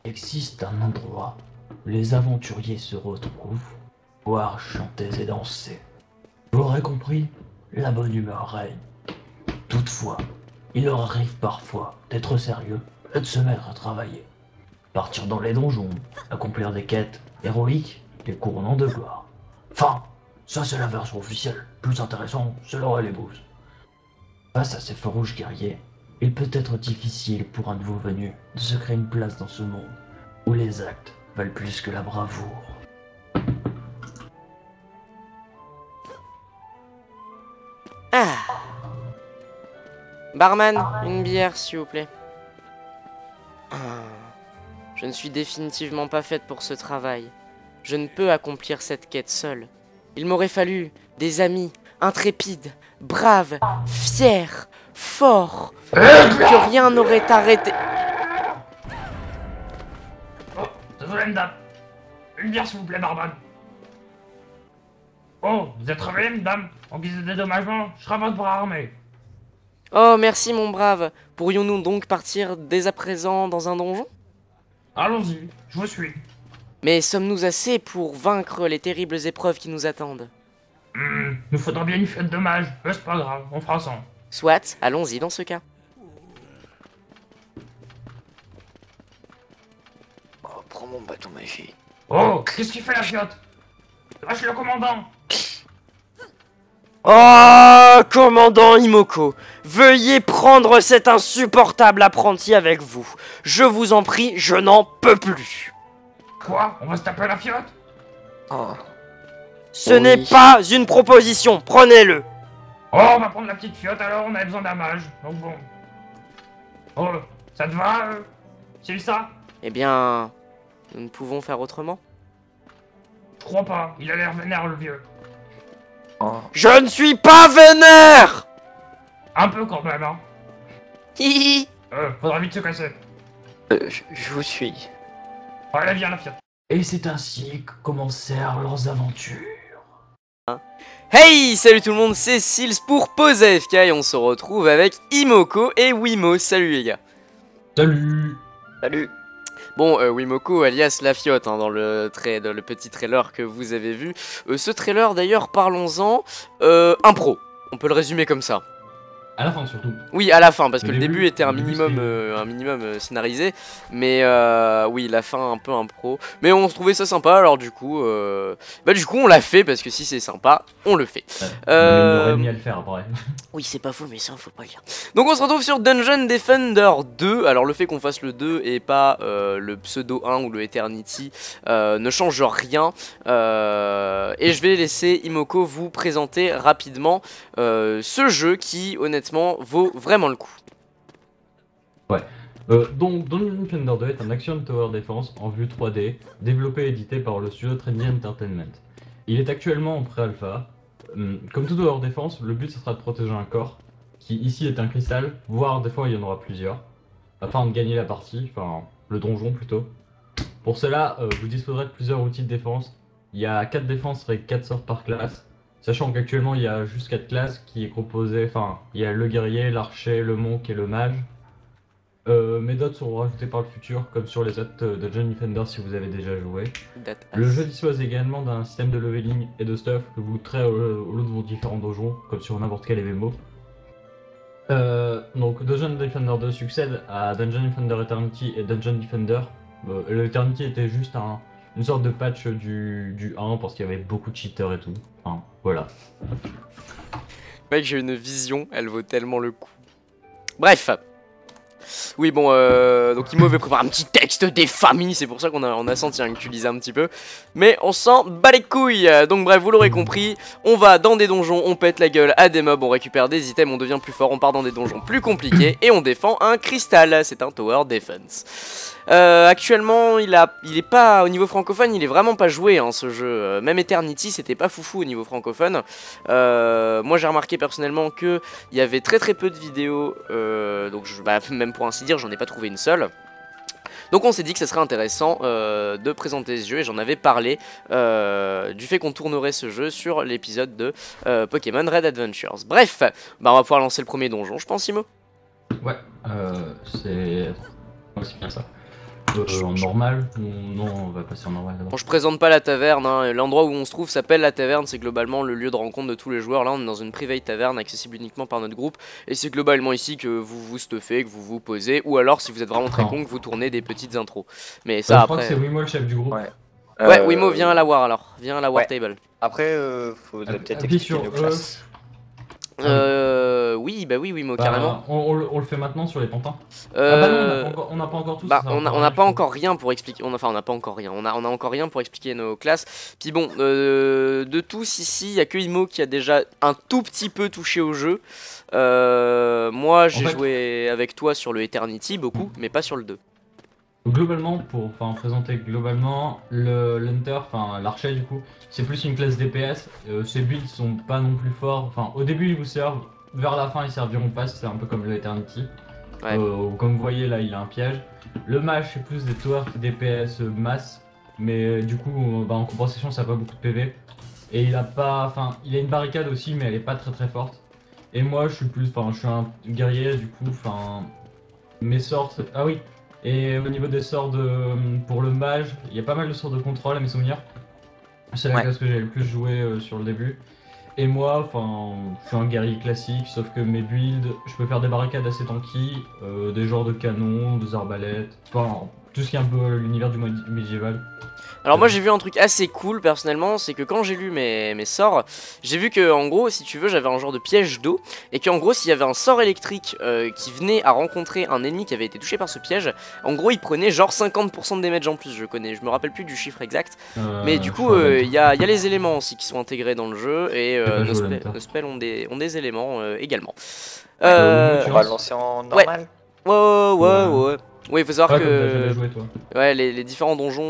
existe un endroit où les aventuriers se retrouvent, boire, chanter et danser. Vous l'aurez compris, la bonne humeur règne. Toutefois, il leur arrive parfois d'être sérieux et de se mettre à travailler. Partir dans les donjons, accomplir des quêtes héroïques, des couronnants de gloire. Enfin, ça c'est la version officielle. Plus intéressant, c'est l'or et les boosts. Face à ces farouches guerriers, il peut être difficile pour un nouveau venu de se créer une place dans ce monde où les actes valent plus que la bravoure. Ah. Barman, une bière s'il vous plaît. Ah. Je ne suis définitivement pas faite pour ce travail. Je ne peux accomplir cette quête seule. Il m'aurait fallu des amis intrépides, braves, fiers, forts, que rien n'aurait arrêté. Oh, désolé madame. Une bière s'il vous plaît, barman. Oh, vous êtes réveillé madame. En guise de dédommagement, je serai votre bras armé. Oh, merci mon brave. Pourrions-nous donc partir dès à présent dans un donjon? Allons-y, je vous suis. Mais sommes-nous assez pour vaincre les terribles épreuves qui nous attendent? Nous faudra bien une fête de mage, mais c'est pas grave, on fera ça. Soit, allons-y dans ce cas. Oh, prends mon bâton magique. Oh, qu'est-ce qu'il fait la fiotte? Lâche le commandant. Oh, commandant Imoko, veuillez prendre cet insupportable apprenti avec vous. Je vous en prie, je n'en peux plus. Quoi? On va se taper la fiotte? Oh, Ce Oui. n'est pas une proposition, prenez-le. Oh, on va prendre la petite fiotte alors, on a besoin d'un mage, donc bon. Oh, ça te va, c'est ça? Eh bien, nous ne pouvons faire autrement. Je crois pas, il a l'air vénère le vieux. oh. Je ne suis pas vénère. Un peu quand même, hein. Hihi. Faudra vite se casser. Je vous suis. Allez, viens la fiotte. Et c'est ainsi que commencèrent leurs aventures. Hey, salut tout le monde, c'est Sils pour Pause AFK et on se retrouve avec Imoko et Wimo. Salut les gars. Salut. Salut. Bon, Wimoko alias La Fiotte, hein, dans le petit trailer que vous avez vu. Ce trailer d'ailleurs, parlons-en, impro. On peut le résumer comme ça. À la fin surtout. Oui, à la fin, parce que Le le début était un début, minimum scénarisé, mais oui, la fin un peu impro. Mais on trouvait ça sympa, alors du coup, on l'a fait parce que si c'est sympa, on le fait. On aurait mis à le faire après. Oui, c'est pas faux, mais ça, faut pas le dire. Donc on se retrouve sur Dungeon Defender 2. Alors le fait qu'on fasse le 2 et pas le pseudo 1 ou le Eternity ne change rien. Et je vais laisser Imoko vous présenter rapidement ce jeu qui, honnêtement, vaut vraiment le coup. Donc, Dungeon Defender 2 est un action tower defense en vue 3D, développé et édité par le studio Trendy Entertainment. Il est actuellement en pré-alpha. Comme tout tower defense, le but ce sera de protéger un corps, qui ici est un cristal, voire des fois il y en aura plusieurs, afin de gagner la partie, enfin le donjon plutôt. Pour cela, vous disposerez de plusieurs outils de défense. Il y a 4 défenses avec 4 sorts par classe, sachant qu'actuellement il y a juste 4 classes qui est composée, enfin il y a le guerrier, l'archer, le monk et le mage. Mais d'autres seront rajoutés par le futur, comme sur les autres Dungeon Defender si vous avez déjà joué. Le jeu dispose également d'un système de leveling et de stuff que vous goûterez au lot de vos différents donjons, comme sur n'importe quel MMO. Donc Dungeon Defender 2 succède à Dungeon Defender Eternity et Dungeon Defender. L'Eternity était juste une sorte de patch du 1 parce qu'il y avait beaucoup de cheaters et tout. Enfin, voilà. Mec, j'ai une vision, elle vaut tellement le coup. Bref. Oui, bon, donc Imo veut préparer un petit texte des familles, c'est pour ça qu'on a senti que tu lisais un petit peu. Mais on s'en bat les couilles. Donc bref, vous l'aurez compris, on va dans des donjons, on pète la gueule à des mobs, on récupère des items, on devient plus fort, on part dans des donjons plus compliqués et on défend un cristal, c'est un tower defense. Actuellement, il est pas au niveau francophone, il est vraiment pas joué hein, ce jeu. Même Eternity, c'était pas foufou au niveau francophone. Moi, j'ai remarqué personnellement que il y avait très peu de vidéos, donc même pour ainsi dire, j'en ai pas trouvé une seule. Donc on s'est dit que ça serait intéressant de présenter ce jeu et j'en avais parlé du fait qu'on tournerait ce jeu sur l'épisode de Pokémon Red Adventures. Bref, on va pouvoir lancer le premier donjon, je pense, Imo. Ouais, c'est bien ça. En normal ou non, on va passer en normal d'abord. Bon, je présente pas la taverne, hein. L'endroit où on se trouve s'appelle la taverne, c'est globalement le lieu de rencontre de tous les joueurs. Là on est dans une private taverne accessible uniquement par notre groupe. Et c'est globalement ici que vous vous stuffez, que vous vous posez. Ou alors si vous êtes vraiment très Non. con, que vous tournez des petites intros. Mais Ça, ça je crois que après... c'est Wimo le chef du groupe. Ouais. Ouais, Wimo, viens à la war alors. Viens à la war Ouais. table. Après, faudrait peut-être Appuie expliquer sur nos E. classes. Oui, bah oui, Wimo, Bah, carrément. on le fait maintenant sur les pantins. Ah bah non, on n'a pas encore tout. Bah, ça on va n'a pas je encore rien pour expliquer. Enfin, on n'a pas encore rien. On a encore rien pour expliquer nos classes. Puis bon, de tous ici, il y a que Imo qui a déjà un tout petit peu touché au jeu. Moi, j'ai fait- joué avec toi sur le Eternity beaucoup, mais pas sur le 2. Globalement, pour présenter globalement, l'Hunter, enfin l'archer du coup, c'est plus une classe DPS. Ses builds sont pas non plus forts. Enfin, au début ils vous servent, vers la fin ils serviront pas. C'est un peu comme le Eternity. Ouais. Comme vous voyez là, il a un piège. Le mage c'est plus des towers DPS masse, mais du coup, bah, en compensation ça a pas beaucoup de PV. Et il a pas, enfin, il a une barricade aussi, mais elle est pas très forte. Et moi je suis plus, enfin, je suis un guerrier du coup, enfin, mes sorts. Ah oui. Et au niveau des sorts pour le mage, il y a pas mal de sorts de contrôle à mes souvenirs. C'est la Ouais. classe que j'ai le plus joué sur le début. Et moi, enfin, je suis un guerrier classique, sauf que mes builds, je peux faire des barricades assez tanky, des genres de canons, des arbalètes, enfin, tout ce qui est un peu l'univers du mode médiéval. Alors moi j'ai vu un truc assez cool personnellement, c'est que quand j'ai lu mes sorts, j'ai vu que en gros si tu veux j'avais un genre de piège d'eau et qu'en gros s'il y avait un sort électrique qui venait à rencontrer un ennemi qui avait été touché par ce piège, en gros il prenait genre 50% de damage en plus, je me rappelle plus du chiffre exact, mais du coup il y a les éléments aussi qui sont intégrés dans le jeu et pas nos, joué au Hunter. nos spells ont des éléments également. On va le lancer en normal. Ouais. Oui, il faut savoir Pas comme t'as que jamais joué toi. ouais, les différents donjons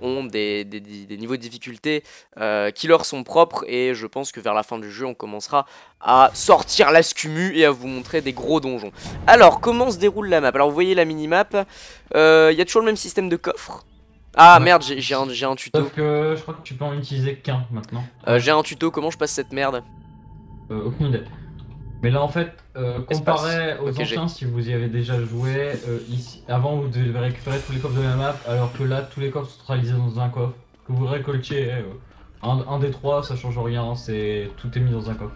ont des niveaux de difficulté qui leur sont propres et je pense que vers la fin du jeu on commencera à sortir la scumu et à vous montrer des gros donjons. Alors comment se déroule la map? Alors vous voyez la minimap, il y a toujours le même système de coffre. Ah Ouais. merde, j'ai un tuto. Sauf que je crois que tu peux en utiliser qu'un maintenant. J'ai un tuto, comment je passe cette merde? Aucune idée. Mais là en fait, comparé aux Ok, j'ai. anciens, si vous y avez déjà joué, ici, avant vous devez récupérer tous les coffres de la map, alors que là tous les coffres sont centralisés dans un coffre. Que vous récoltiez un des trois, ça change rien, tout est mis dans un coffre.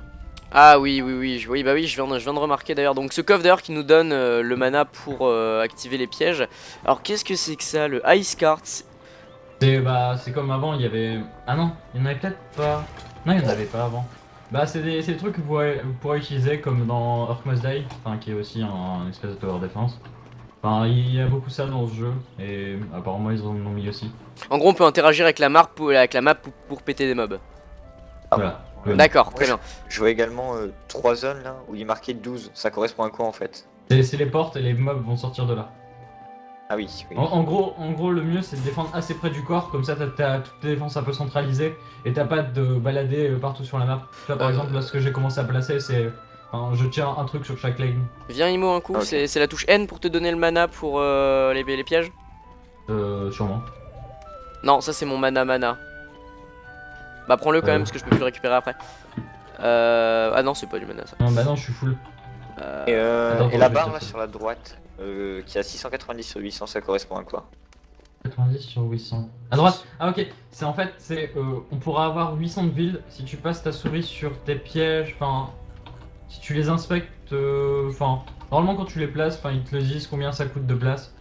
Ah oui, bah oui, je viens de remarquer d'ailleurs. Donc ce coffre d'ailleurs qui nous donne le mana pour activer les pièges. Alors qu'est-ce que c'est que ça, le Ice Card? C'est comme avant, il y avait... Ah non, il y en avait peut-être pas... Non, il y en avait pas avant. Bah c'est des trucs que vous pourrez utiliser comme dans Earth Must Die, enfin, qui est aussi un espèce de tower defense. Enfin, il y a beaucoup ça dans ce jeu, et apparemment ils en ont mis aussi. En gros on peut interagir avec la map pour péter des mobs. Voilà. D'accord, très bien. Je vois également 3 zones là où il est marqué 12. Ça correspond à quoi en fait? C'est les portes et les mobs vont sortir de là. Ah oui, oui. En gros, le mieux c'est de défendre assez près du corps, comme ça t'as toutes tes défenses un peu centralisées et t'as pas de balader partout sur la map. Là par exemple, là ce que j'ai commencé à placer c'est... Enfin, je tiens un truc sur chaque lane. Viens Imo un coup, Ok. c'est la touche N pour te donner le mana pour les pièges. Sûrement. Non, ça c'est mon mana. Bah prends-le quand même parce que je peux plus le récupérer après. Ah non, c'est pas du mana ça. Non, bah non, je suis full. Et, Attends, et la je vais barre dire là ça. sur la droite qui a 690 sur 800, ça correspond à quoi? 90 sur 800. À droite. Ah ok. C'est en fait, on pourra avoir 800 de build si tu passes ta souris sur tes pièges. Enfin, si tu les inspectes. Enfin, normalement quand tu les places, enfin ils te le disent combien ça coûte de place.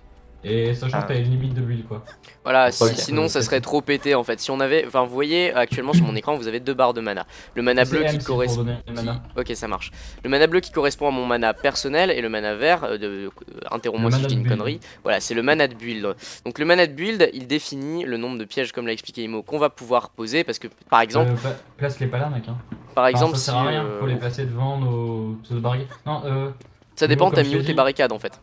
Et sachant Ah. que t'as une limite de build quoi. Voilà, Ok. sinon ça serait trop pété en fait. Si on avait, enfin vous voyez actuellement sur mon écran vous avez 2 barres de mana. Le mana bleu C'est qui M, c'est pour correspond. donner le mana. Ok, ça marche. Le mana bleu qui correspond à mon mana personnel et le mana vert, interromps-moi Le si je mana dis de une build. connerie. Voilà, c'est le mana de build. Donc le mana de build, il définit le nombre de pièges, comme l'a expliqué Imo, qu'on va pouvoir poser. Parce que par exemple, Place les pas là, mec. Hein. par exemple, ça si sert à rien. Faut les placer devant nos barrières. Non, ça dépend, Imo, t'as comme mis je où t'ai tes dit. barricades en fait.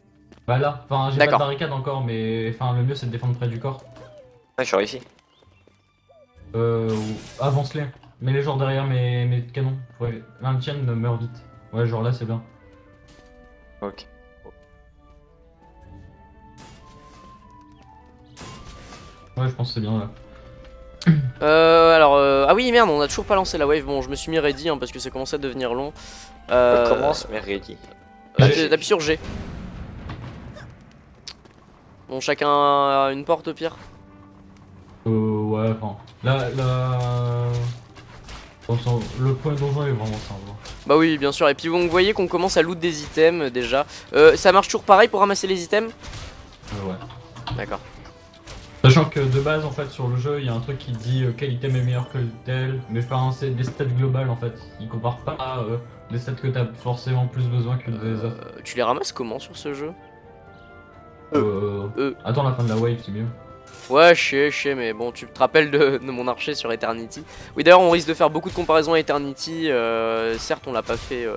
Bah là. Enfin, j'ai pas de D'accord. barricade encore, mais enfin le mieux c'est de défendre près du corps. Ouais, je suis ici. Avance-les. Mets-les genre derrière mes canons. Ouais. Un le tien meurt vite. Ouais, genre là c'est bien. Ok. Ouais, je pense que c'est bien là. Ah oui, merde, on a toujours pas lancé la wave. Bon, je me suis mis ready parce que ça commençait à devenir long. Commence mais ready. T'appuies sur G. Bon, chacun a une porte au pire. Ouais, enfin. Le point donjon est vraiment simple. Bah oui, bien sûr. Et puis vous voyez qu'on commence à loot des items déjà. Ça marche toujours pareil pour ramasser les items? Ouais. D'accord. Sachant que de base, en fait, sur le jeu, il y a un truc qui dit quel item est meilleur que tel, mais enfin, c'est des stats globales en fait. Ils comparent pas des stats que t'as forcément plus besoin que des autres. Tu les ramasses comment sur ce jeu? Attends la fin de la wave, c'est mieux. Ouais, je sais, mais bon, tu te rappelles de mon archer sur Eternity. Oui, d'ailleurs, on risque de faire beaucoup de comparaisons à Eternity. Certes, on l'a pas fait.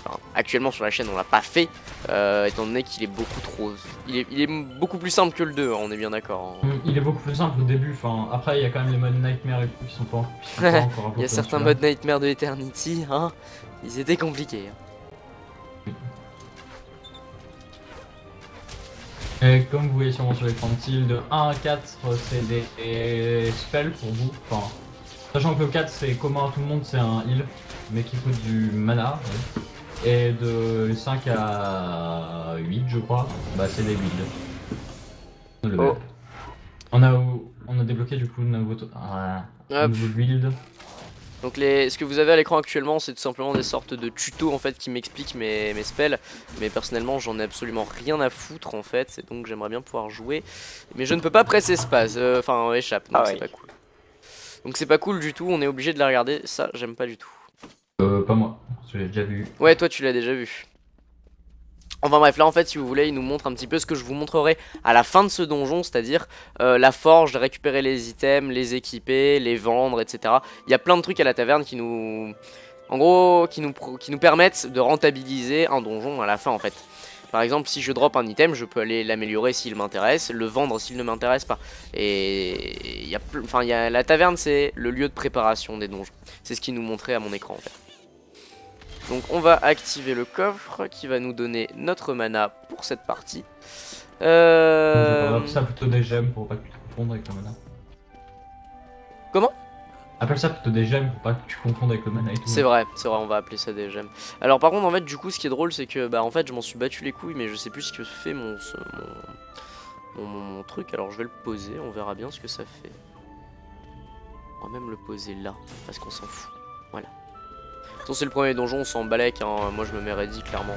Enfin, actuellement sur la chaîne, on l'a pas fait, étant donné qu'il est beaucoup trop. Il est beaucoup plus simple que le 2, hein, on est bien d'accord. Hein. Il est beaucoup plus simple au début. Enfin, après, il y a quand même les modes Nightmare et tout qui sont pas encore. Il y a certains modes Nightmare de Eternity, hein. Ils étaient compliqués. Hein. Et comme vous voyez sûrement sur l'écran de style, de 1 à 4 c'est des spells pour vous. Enfin, sachant que le 4 c'est commun à tout le monde, c'est un heal, mais qui coûte du mana. Ouais. Et de 5 à 8 je crois, bah c'est des builds. Oh. On a débloqué du coup un nouveau build. Donc ce que vous avez à l'écran actuellement, c'est tout simplement des sortes de tutos en fait qui m'expliquent mes spells. Mais personnellement, j'en ai absolument rien à foutre en fait, et donc j'aimerais bien pouvoir jouer. Mais je ne peux pas presser espace, enfin échappe, donc c'est pas cool. Donc c'est pas cool du tout, on est obligé de la regarder, ça j'aime pas du tout. Pas moi, je l'ai déjà vu. Ouais, toi tu l'as déjà vu. Enfin bref, là en fait si vous voulez il nous montre un petit peu ce que je vous montrerai à la fin de ce donjon, c'est-à-dire la forge, récupérer les items, les équiper, les vendre, etc. Il y a plein de trucs à la taverne qui nous... En gros, qui nous permettent de rentabiliser un donjon à la fin en fait. Par exemple, si je drop un item, je peux aller l'améliorer s'il m'intéresse, le vendre s'il ne m'intéresse pas. Et il y a la taverne, c'est le lieu de préparation des donjons. C'est ce qui nous montrait à mon écran en fait. Donc on va activer le coffre qui va nous donner notre mana pour cette partie. On appelle ça plutôt des gemmes pour pas que tu te confondes avec le mana. Comment? Appelle ça plutôt des gemmes pour pas que tu confondes avec le mana et tout. C'est vrai, on va appeler ça des gemmes. Alors par contre en fait du coup ce qui est drôle c'est que bah en fait je m'en suis battu les couilles mais je sais plus ce que fait mon truc. Alors je vais le poser, on verra bien ce que ça fait. On va même le poser là parce qu'on s'en fout. Voilà. C'est le premier donjon, on s'en balèque, hein. Moi je me mets ready clairement.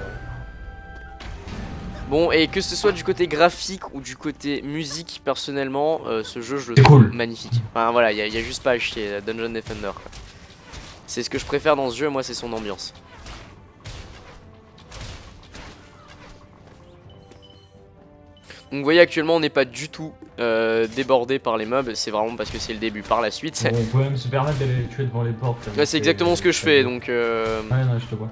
Bon, et que ce soit du côté graphique ou du côté musique, personnellement, ce jeu je le trouve magnifique. Enfin voilà, il y a juste pas à chier, Dungeon Defender. C'est ce que je préfère dans ce jeu, moi c'est son ambiance. Donc vous voyez actuellement on n'est pas du tout débordé par les mobs, c'est vraiment parce que c'est le début. Par la suite on peut même se permettre d'aller les tuer devant les portes. Ouais, c'est exactement ce que je fais donc Ouais non je te vois.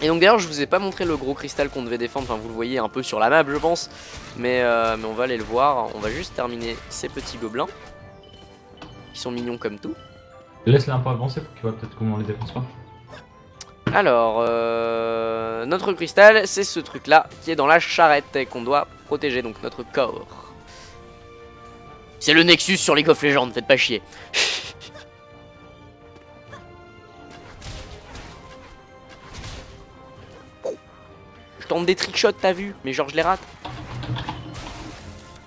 Et donc d'ailleurs je vous ai pas montré le gros cristal qu'on devait défendre, enfin vous le voyez un peu sur la map je pense. Mais on va aller le voir, on va juste terminer ces petits gobelins. Qui sont mignons comme tout. Laisse-les un peu avancer pour qu'il voit peut-être comment on les défonce pas. Alors, notre cristal, c'est ce truc-là qui est dans la charrette et qu'on doit protéger, donc notre corps. C'est le Nexus sur League of Legends, faites pas chier. Je tente des trickshots, t'as vu? Mais genre je les rate.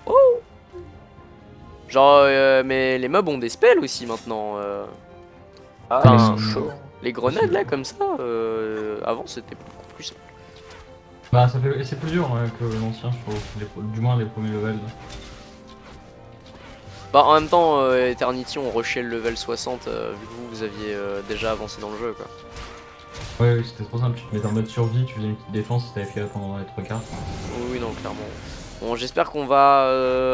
Oh! Genre, mais les mobs ont des spells aussi maintenant. Ah, Enfin, ils sont chauds. Les grenades là comme ça, avant c'était beaucoup plus simple. Bah c'est plus dur que l'ancien je trouve, du moins les premiers levels. Bah en même temps Eternity on rushait le level 60 vu que vous aviez déjà avancé dans le jeu quoi. Ouais oui c'était trop simple, tu te mettais en mode survie, tu faisais une petite défense si t'avais fait pendant les 3 quarts. Oui non clairement. Bon j'espère qu'on va...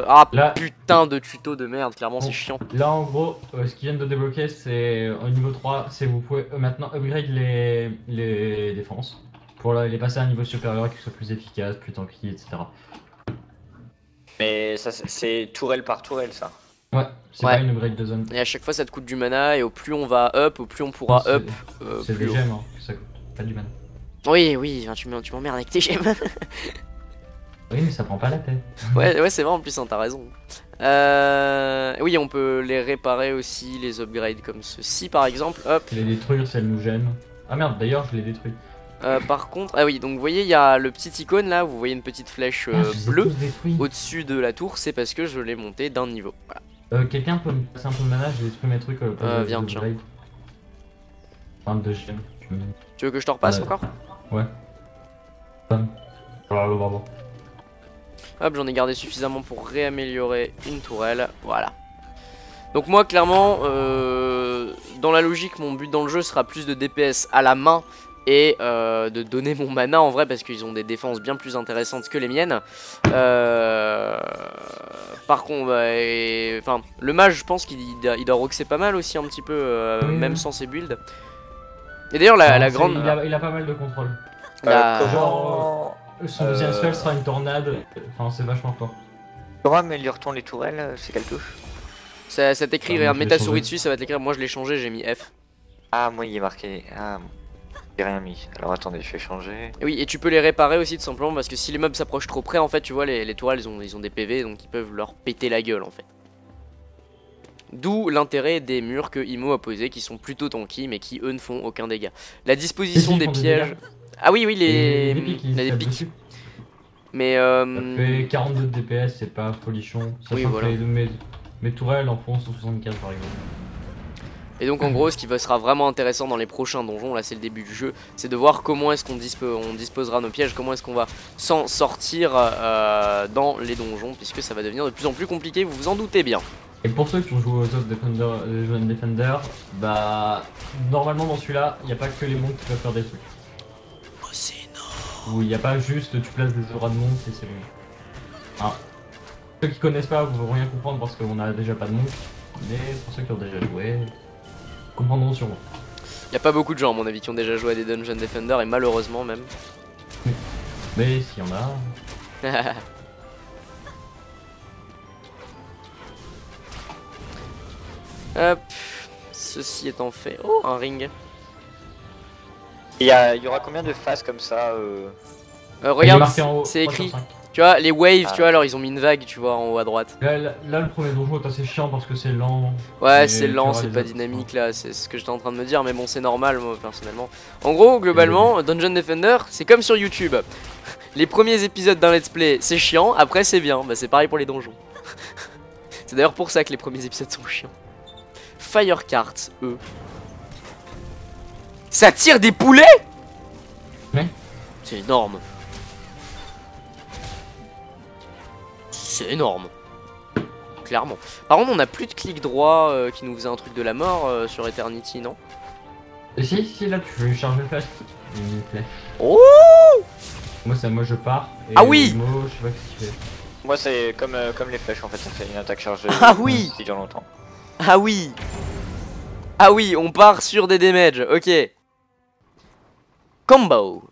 Ah là, putain de tuto de merde, clairement c'est chiant. Là en gros ce qu'ils viennent de débloquer c'est au niveau 3, c'est vous pouvez maintenant upgrade les défenses. Pour les passer à un niveau supérieur et qu'ils soient plus efficaces, plus tanky, etc. Mais ça c'est tourelle par tourelle ça. Ouais, c'est pas une upgrade de zone. Et à chaque fois ça te coûte du mana et au plus on va up, au plus on pourra up. C'est des gemmes hein, que ça coûte, pas du mana. Oui, oui, tu m'emmerdes avec tes gemmes. Oui mais ça prend pas la tête. Ouais c'est vrai en plus, hein, t'as raison. Oui on peut les réparer aussi, les upgrades comme ceci par exemple, hop. Les détruire si elles nous gênent. Ah merde d'ailleurs je l'ai détruit. Par contre, ah oui, donc vous voyez, il y a le petit icône là, vous voyez une petite flèche Ah, je les ai bleue tous détruits. au-dessus de la tour, c'est parce que je l'ai monté d'un niveau. Voilà. Quelqu'un peut me passer un peu de mana, j'ai détruit mes trucs. Viens, tiens. 22 gemmes. Tu veux que je te repasse Ouais. encore? Ouais. Bravo. Hop, j'en ai gardé suffisamment pour réaméliorer une tourelle. Voilà. Donc moi, clairement, dans la logique, mon but dans le jeu sera plus de DPS à la main et de donner mon mana en vrai parce qu'ils ont des défenses bien plus intéressantes que les miennes. Par contre, enfin, le mage, je pense qu'il doit roxer pas mal aussi un petit peu, Oui, même oui. sans ses builds. Et d'ailleurs, la grande... Il a pas mal de contrôle. la- Comment... Son deuxième spell sera une tornade. Enfin, c'est vachement fort. Comment améliore-t-on les tourelles? C'est quelle touche? Ça t'écrit, Ah, regarde, moi, je mets l'ai ta changé. souris dessus, ça va te l'écrire. Moi, je l'ai changé, j'ai mis F. Ah, moi il est marqué. Ah, j'ai rien mis. Alors attendez, je vais changer. Et oui, et tu peux les réparer aussi tout simplement parce que si les mobs s'approchent trop près, en fait, tu vois, les tourelles, ils ont des PV, donc ils peuvent leur péter la gueule, en fait. D'où l'intérêt des murs que Imo a posés, qui sont plutôt tanky, mais qui, eux, ne font aucun dégât. La disposition Si, des ils font des pièges... dégâts. Ah oui, oui, Et des pics, il y a des tapent pics. dessus. Mais... Ça fait 42 DPS, c'est pas folichon. Sachant Oui, que voilà. mes tourelles en font 164 par exemple. Et donc en gros ce qui sera vraiment intéressant dans les prochains donjons, là c'est le début du jeu, c'est de voir comment est-ce qu'on disposera nos pièges, comment est-ce qu'on va s'en sortir dans les donjons, puisque ça va devenir de plus en plus compliqué, vous vous en doutez bien. Et pour ceux qui ont joué aux autres Jeunes Defender, bah normalement dans celui-là, il n'y a pas que les monks qui peuvent faire des trucs. Oh c'est énorme. Où il n'y a pas juste tu places des auras de monks et c'est bon. Ah. Ceux qui connaissent pas, vous vont rien comprendre parce qu'on a déjà pas de monks, mais pour ceux qui ont déjà joué, comprendront sûrement. Il y a pas beaucoup de gens à mon avis qui ont déjà joué à des Dungeon Defender et malheureusement même. Mais s'il y en a... Hop, ceci étant fait. Oh, un ring. Il y aura combien de phases comme ça Il est Regarde, marqué en haut, c'est 3 sur écrit. 5. Tu vois, les waves, Ah. tu vois, alors ils ont mis une vague, tu vois, en haut à droite. Là, le premier donjon est assez chiant parce que c'est lent. Ouais, Mais c'est tu lent, auras c'est les pas autres, dynamique là, c'est ce que j'étais en train de me dire, mais bon, c'est normal, moi, personnellement. En gros, globalement, Dungeon Defender, c'est comme sur YouTube. Les premiers épisodes d'un let's play, c'est chiant, après, c'est bien. Bah, c'est pareil pour les donjons. C'est d'ailleurs pour ça que les premiers épisodes sont chiants. Firecarts, eux. Ça tire des poulets? Ouais. C'est énorme. C'est énorme. Clairement. Par contre, on a plus de clic droit qui nous faisait un truc de la mort sur Eternity, non? Et si, là, tu veux charger le flash. Une flèche. Oh! Moi, je pars. Et Ah oui! Imo, je sais pas ce qu'il fait. Moi c'est comme les flèches en fait, ça fait une attaque chargée Ah oui! qui dure longtemps. Ah oui! Ah oui, on part sur des damages, ok. Combo.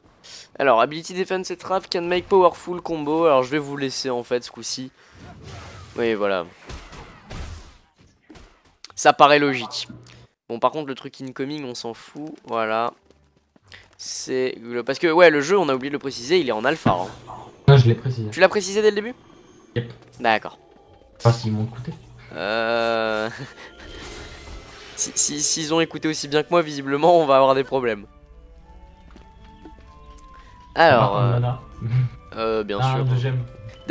Alors, ability defense et trap can make powerful combo. Alors, je vais vous laisser en fait ce coup-ci. Oui, voilà. Ça paraît logique. Bon, par contre, le truc incoming, on s'en fout. Voilà. C'est... Parce que, ouais, le jeu, on a oublié de le préciser, il est en alpha. Hein. Non, je l'ai précisé. Tu l'as précisé dès le début? Yep. D'accord. Enfin, s'ils m'ont écouté. S'ils ont écouté aussi bien que moi, visiblement, on va avoir des problèmes. Alors, Mana. bien Ah, sûr. de gemmes.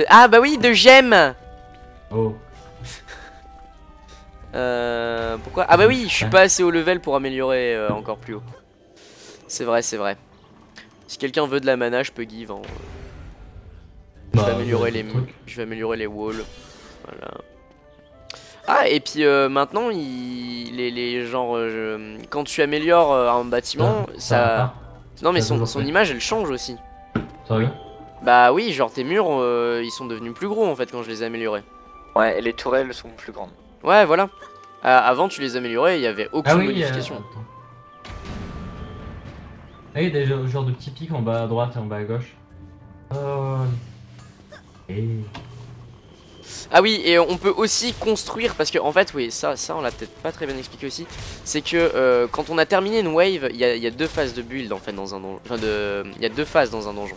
Ah bah oui, de gemmes. Oh. Pourquoi? Ah bah oui, je suis pas assez haut level pour améliorer encore plus haut. C'est vrai, c'est vrai. Si quelqu'un veut de la mana, je peux give. Hein. Je vais améliorer les trucs. je vais améliorer les walls. Voilà. Ah et puis maintenant les genre quand tu améliores un bâtiment, ça non mais Ça a toujours son fait. image elle change aussi. Ça va bien. Bah oui, genre tes murs ils sont devenus plus gros en fait quand je les ai améliorés. Ouais, et les tourelles sont plus grandes. Ouais, voilà. Avant tu les améliorais, il y avait aucune Ah oui, modification. attends. Ah, il y a des genres de petits pics en bas à droite et en bas à gauche. Et... Ah oui, et on peut aussi construire, parce que en fait, oui, ça on l'a peut-être pas très bien expliqué aussi, c'est que quand on a terminé une wave, il y a deux phases de build en fait dans un donjon, enfin il y a deux phases dans un donjon.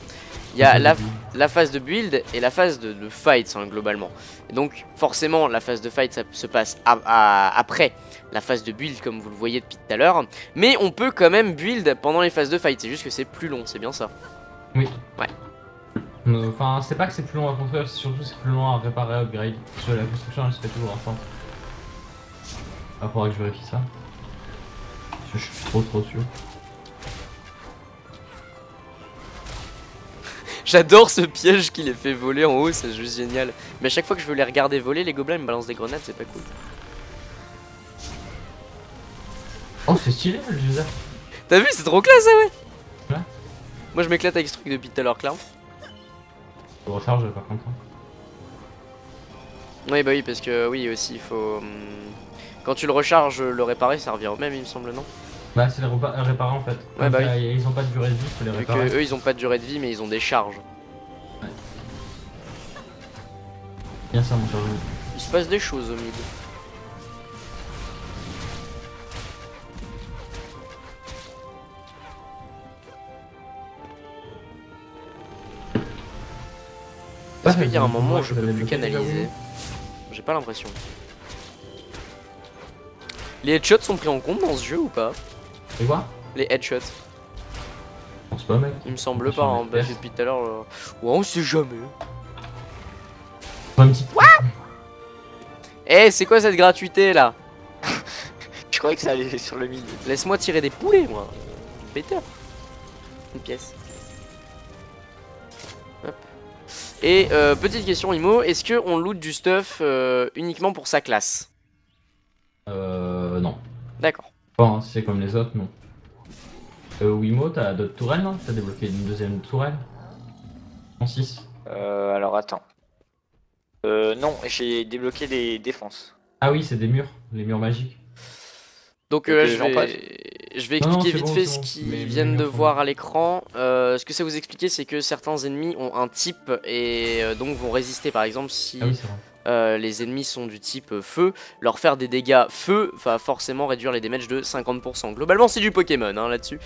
Il y a la phase de build et la phase de fight hein, globalement. Et donc forcément la phase de fight ça se passe après la phase de build comme vous le voyez depuis tout à l'heure. Mais on peut quand même build pendant les phases de fight, c'est juste que c'est plus long, c'est bien ça. Oui. Ouais. Enfin, c'est pas que c'est plus long à construire, c'est surtout c'est plus long à réparer, upgrade. Parce que la construction elle se fait toujours ensemble. Ah, faudra que je vérifie ça. Parce que je suis trop sûr. J'adore ce piège qui les fait voler en haut, c'est juste génial. Mais à chaque fois que je veux les regarder voler, les gobelins ils me balancent des grenades, c'est pas cool. Oh, c'est stylé le geyser. T'as vu, c'est trop classe ça, ouais. Ouais. Moi je m'éclate avec ce truc depuis tout à l'heure, clairement. Je recharge par contre. Oui, bah oui, parce que oui, aussi il faut. Quand tu le recharges, le réparer ça revient au même, il me semble, non? Bah, c'est les réparer en fait. Ouais, bah oui. Ils ont pas de durée de vie, faut les Vu réparer. que eux ils ont pas de durée de vie, mais ils ont des charges. Ouais. Bien ça, mon cher Louis. Il se passe des choses au mid. Est-ce qu'il y a un moment où je peux plus canaliser? J'ai pas l'impression. Les headshots sont pris en compte dans ce jeu ou pas? Et quoi? Les headshots. Je pense pas, mec. Il me semble pas, hein, bah, depuis tout à l'heure. Ouais, on sait jamais. Un petit. Eh, c'est quoi cette gratuité là? Je croyais que ça allait sur le mid. Laisse-moi tirer des poulets, moi. Better. Une pièce. Hop. Et petite question, Imo, est-ce que on loot du stuff uniquement pour sa classe? Non. D'accord. Enfin, si c'est comme les autres, non. Wimo, t'as d'autres tourelles, non? T'as débloqué une deuxième tourelle? En 6. Alors attends. Non, j'ai débloqué les défenses. Ah oui, c'est des murs, les murs magiques. Donc Ok, je j'en passe. vais Non, non, expliquer c'est vite bon, fait c'est ce bon. qu'ils Mais viennent de murs, voir à l'écran. Ce que ça vous expliquer, c'est que certains ennemis ont un type et donc vont résister. Par exemple, si Ah oui, c'est vrai. les ennemis sont du type feu, leur faire des dégâts feu va forcément réduire les damages de 50%. Globalement, c'est du Pokémon hein, là-dessus.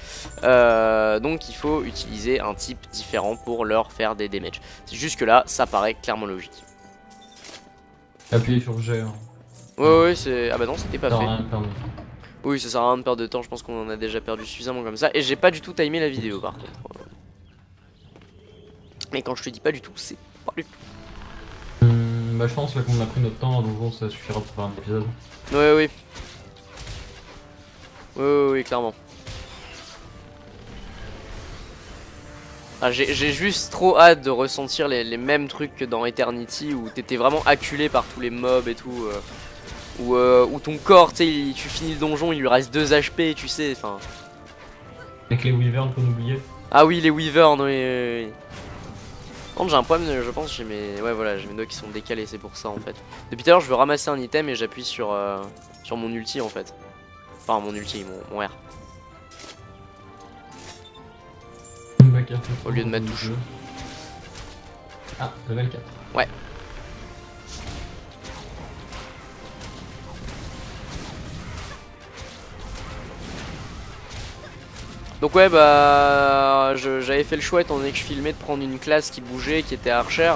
Donc il faut utiliser un type différent pour leur faire des damages. C'est juste que là, ça paraît clairement logique. Appuyez sur G. Hein. Ouais, c'est. Ah bah non, c'était pas Non, fait. rien, pardon. Oui, ça sert à rien de perdre de temps, je pense qu'on en a déjà perdu suffisamment comme ça. Et j'ai pas du tout timé la vidéo par contre. Mais quand je te dis pas du tout, c'est pas du tout. Bah, je pense là qu'on a pris notre temps, donc bon, ça suffira pour faire un épisode. Ouais, oui. Oui, clairement. Ah, j'ai juste trop hâte de ressentir les mêmes trucs que dans Eternity où t'étais vraiment acculé par tous les mobs et tout. Où ton corps, tu sais, tu finis le donjon, il lui reste 2 HP, tu sais, enfin. Avec les Wyverns qu'on oubliait. Ah oui, les Wyverns, oui. Par contre, j'ai un problème, je pense, j'ai mes doigts qui sont décalés, c'est pour ça en fait. Depuis tout à l'heure, je veux ramasser un item et j'appuie sur mon ulti en fait. Enfin, mon ulti, mon R. Au lieu de ma touche. Ah, level 4. Ouais. Donc ouais bah j'avais fait le choix étant donné que je filmais de prendre une classe qui bougeait, qui était Archer.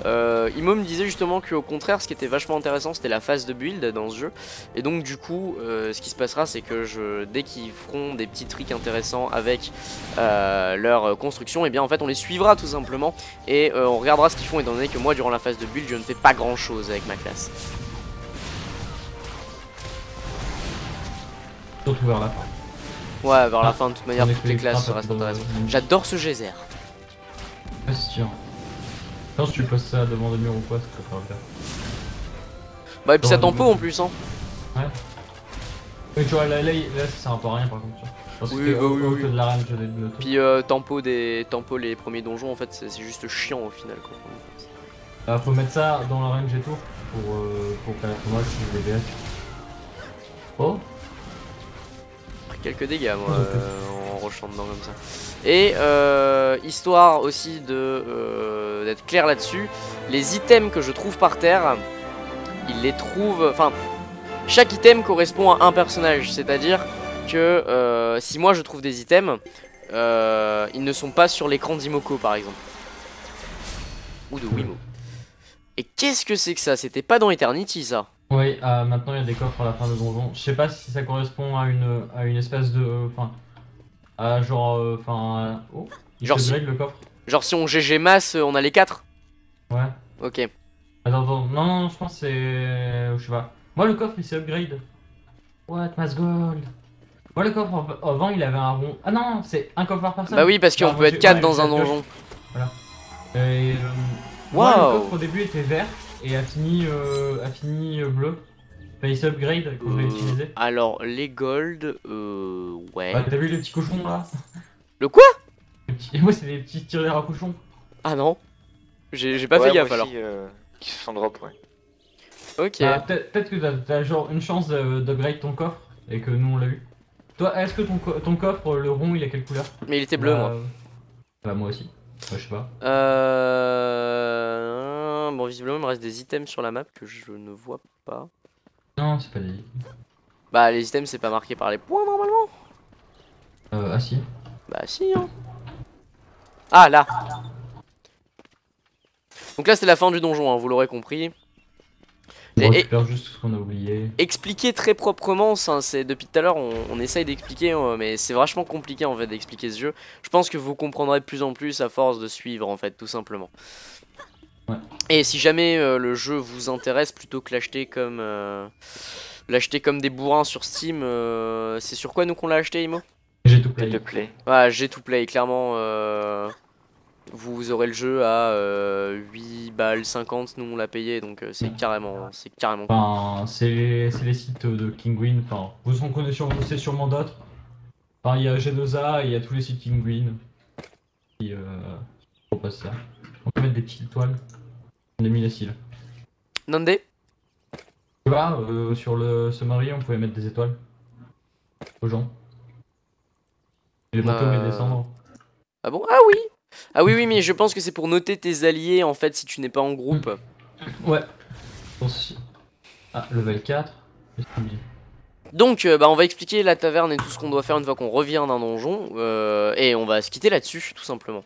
Imo me disait justement qu'au contraire ce qui était vachement intéressant c'était la phase de build dans ce jeu. Et donc du coup ce qui se passera c'est que dès qu'ils feront des petits tricks intéressants avec leur construction, et bien en fait on les suivra tout simplement. Et on regardera ce qu'ils font étant donné que moi durant la phase de build je ne fais pas grand chose avec ma classe. Surtout vers la fin. Ouais, vers la fin, de toute manière, on toutes les classes restent intéressantes. J'adore ce geyser. Ouais, c'est sûr. Je pense que tu passes ça devant des murs ou quoi, ça peut faire le faire. Bah, et puis ça tempo en plus, hein. Ouais. Mais tu vois, là ça sert un peu à rien par contre. Tu vois. Parce Oui, que bah oui. que de la rame, je l'ai noté. Puis tempo les premiers donjons, en fait, c'est juste chiant au final. Quoi. Faut mettre ça dans la range et tour pour faire moi je les BF. Oh. Quelques dégâts moi en rushant dedans comme ça. Et histoire aussi de d'être clair là-dessus, les items que je trouve par terre, ils les trouvent. Enfin, chaque item correspond à un personnage, c'est-à-dire que si moi je trouve des items, ils ne sont pas sur l'écran d'Imoko par exemple. Ou de Wiimote. Et qu'est-ce que c'est que ça? C'était pas dans Eternity ça? Oui, maintenant il y a des coffres à la fin de donjon. Je sais pas si ça correspond à une espèce de. Enfin. À genre. Enfin. Oh, il Genre se si- upgrade le coffre. Genre si on GG masse, on a les 4? Ouais. Ok. Attends, non, je pense que c'est. Je sais pas. Moi le coffre il s'est upgrade. What, mass gold? Moi le coffre avant il avait un rond. Ah non, c'est un coffre par personne. Bah oui, parce qu'on Bah, peut moi, être j'ai- 4 ouais, dans j'ai un la pioche. donjon. Voilà. Et, moi, le Waouh. coffre au début était vert et a fini bleu. Enfin, il s'est upgrade quand je l'ai utilisé. Alors, les gold, ouais. Ouais, t'as vu les petits cochons là? Le quoi? Moi, c'est des petits tirelires à cochons. Ah non. J'ai pas Ouais, fait gaffe moi alors. aussi, qui se sont drop, ouais. Ok. Bah, peut-être que t'as genre une chance d'upgrade ton coffre et que nous on l'a eu. Toi, est-ce que ton coffre, le rond, il a quelle couleur? Mais il était bleu, Bah, moi. Bah, moi aussi. Ouais, je sais pas. Bon, visiblement, il me reste des items sur la map que je ne vois pas. Non, c'est pas des. Bah, les items, c'est pas marqué par les points normalement. Ah si. Bah, si, hein. Ah, là. Donc là, c'est la fin du donjon, hein, vous l'aurez compris. On Et- récupère juste ce qu'on a oublié. Expliquer très proprement, ça, c'est depuis tout à l'heure, on essaye d'expliquer, mais c'est vachement compliqué en fait d'expliquer ce jeu. Je pense que vous comprendrez de plus en plus à force de suivre en fait, tout simplement. Ouais. Et si jamais le jeu vous intéresse, plutôt que l'acheter comme des bourrins sur Steam, c'est sur quoi nous qu'on l'a acheté, Imo? J'ai tout Play payé. to play. Ouais, j'ai tout play, clairement. Vous aurez le jeu à 8 balles 50, nous on l'a payé, donc c'est carrément cool. Enfin, c'est les sites de Kinguin. Enfin, vous en connaissez sûrement d'autres. Enfin, il y a G2A et il y a tous les sites Kinguin qui proposent ça. On peut mettre des petites étoiles. On a mis la cils. Nande? Tu vois, sur le summary, on pouvait mettre des étoiles aux gens. Et les monter ou les descendre. Ah bon? Ah oui! Ah oui, oui, mais je pense que c'est pour noter tes alliés en fait si tu n'es pas en groupe. Ouais. Ah, level 4. Qu'est-ce qu'on dit? Donc, bah, on va expliquer la taverne et tout ce qu'on doit faire une fois qu'on revient d'un donjon. Et on va se quitter là-dessus, tout simplement.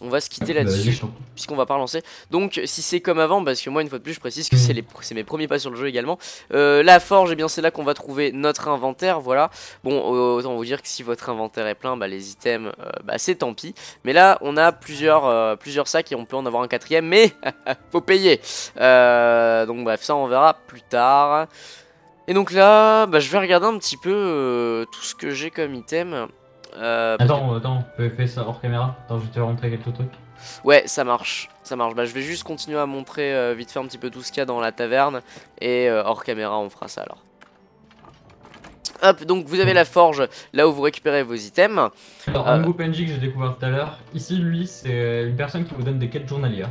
On va se quitter Bah, vas-y, là-dessus, je t'en prie. puisqu'on va pas relancer. Donc, si c'est comme avant, parce que moi, une fois de plus, je précise que c'est mes premiers pas sur le jeu également. La forge, eh bien, c'est là qu'on va trouver notre inventaire, voilà. Bon, autant vous dire que si votre inventaire est plein, bah, les items, bah, c'est tant pis. Mais là, on a plusieurs sacs et on peut en avoir un quatrième, mais faut payer. Donc, bref, ça, on verra plus tard. Et donc là, bah, je vais regarder un petit peu tout ce que j'ai comme item. Attends, fais ça hors caméra. Attends, je vais te montrer quelques trucs. Ouais, ça marche, ça marche. Bah, je vais juste continuer à montrer vite fait un petit peu tout ce qu'il y a dans la taverne. Et hors caméra, on fera ça alors. Hop, donc vous avez la forge, là où vous récupérez vos items. Alors, un nouveau PNJ que j'ai découvert tout à l'heure. Ici, lui, c'est une personne qui vous donne des quêtes journalières.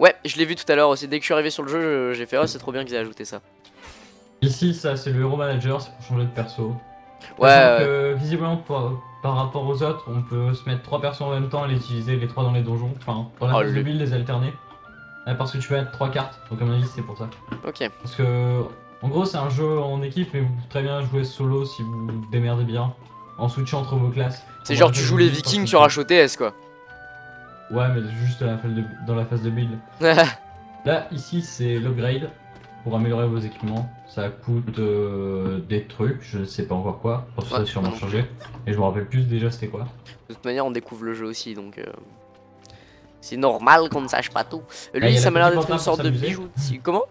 Ouais, je l'ai vu tout à l'heure aussi. Dès que je suis arrivé sur le jeu, j'ai fait, oh, c'est trop bien qu'ils aient ajouté ça. Ici, ça, c'est le héros manager, c'est pour changer de perso. Ouais, Sachant que, visiblement, par rapport aux autres, on peut se mettre 3 persos en même temps et les utiliser les 3 dans les donjons. Enfin, dans la Oh, phase de build, les alterner. Parce que tu peux mettre 3 cartes, donc à mon avis, c'est pour ça. ok. Parce que, en gros, c'est un jeu en équipe, mais vous pouvez très bien jouer solo si vous vous démerdez bien, en switchant entre vos classes. C'est genre tu joues les vikings sur HOTS quoi. Ouais, mais juste dans la phase de build. Là, ici, c'est l'upgrade pour améliorer vos équipements. Ça coûte des trucs, je ne sais pas encore quoi. Pour ça, Ouais, c'est sûrement non. changé. Et je me rappelle plus déjà c'était quoi. De toute manière, on découvre le jeu aussi, donc c'est normal qu'on ne sache pas tout. il Lui, y a ça le m'a l'air petit d'être une pantin sorte pour de s'amuser. bijou. Comment?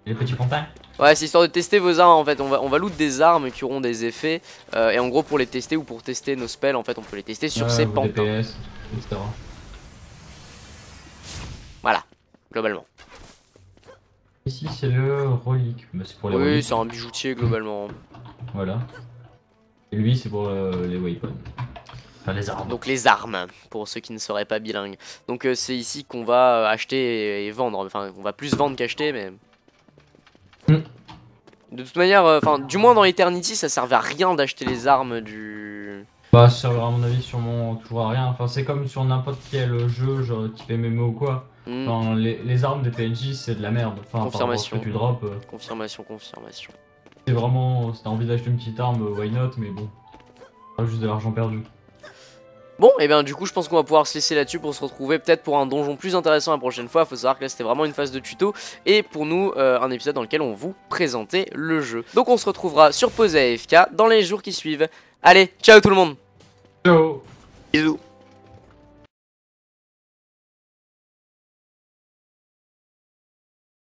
Et les petits pantins. Ouais, c'est histoire de tester vos armes en fait. On va loot des armes qui auront des effets. Et en gros, pour les tester ou pour tester nos spells, en fait, on peut les tester sur ces vos pantins. DPS, etc. Voilà, globalement. Ici, c'est le relique. Bah, c'est pour les Oui, reliques. c'est un bijoutier globalement. Voilà. Et lui, c'est pour les weapons. Enfin, les armes. Donc les armes, pour ceux qui ne seraient pas bilingues. Donc c'est ici qu'on va acheter et vendre. Enfin, on va plus vendre qu'acheter, mais... De toute manière, enfin, du moins dans Eternity, ça servait à rien d'acheter les armes du... Bah, ça servira à mon avis sûrement toujours à rien. Enfin, c'est comme sur n'importe quel jeu, genre type MMO ou quoi. Enfin, les armes des PNJ, c'est de la merde. Enfin, Confirmation. Par rapport à ce que tu drops, Confirmation. c'est vraiment. Si t'as envie d'acheter une petite arme, why not, mais bon. Pas juste de l'argent perdu. Bon, et bien du coup je pense qu'on va pouvoir se laisser là-dessus pour se retrouver peut-être pour un donjon plus intéressant la prochaine fois. Faut savoir que là c'était vraiment une phase de tuto et pour nous un épisode dans lequel on vous présentait le jeu. Donc on se retrouvera sur Pause AFK dans les jours qui suivent. Allez, ciao tout le monde. Ciao. Bisous.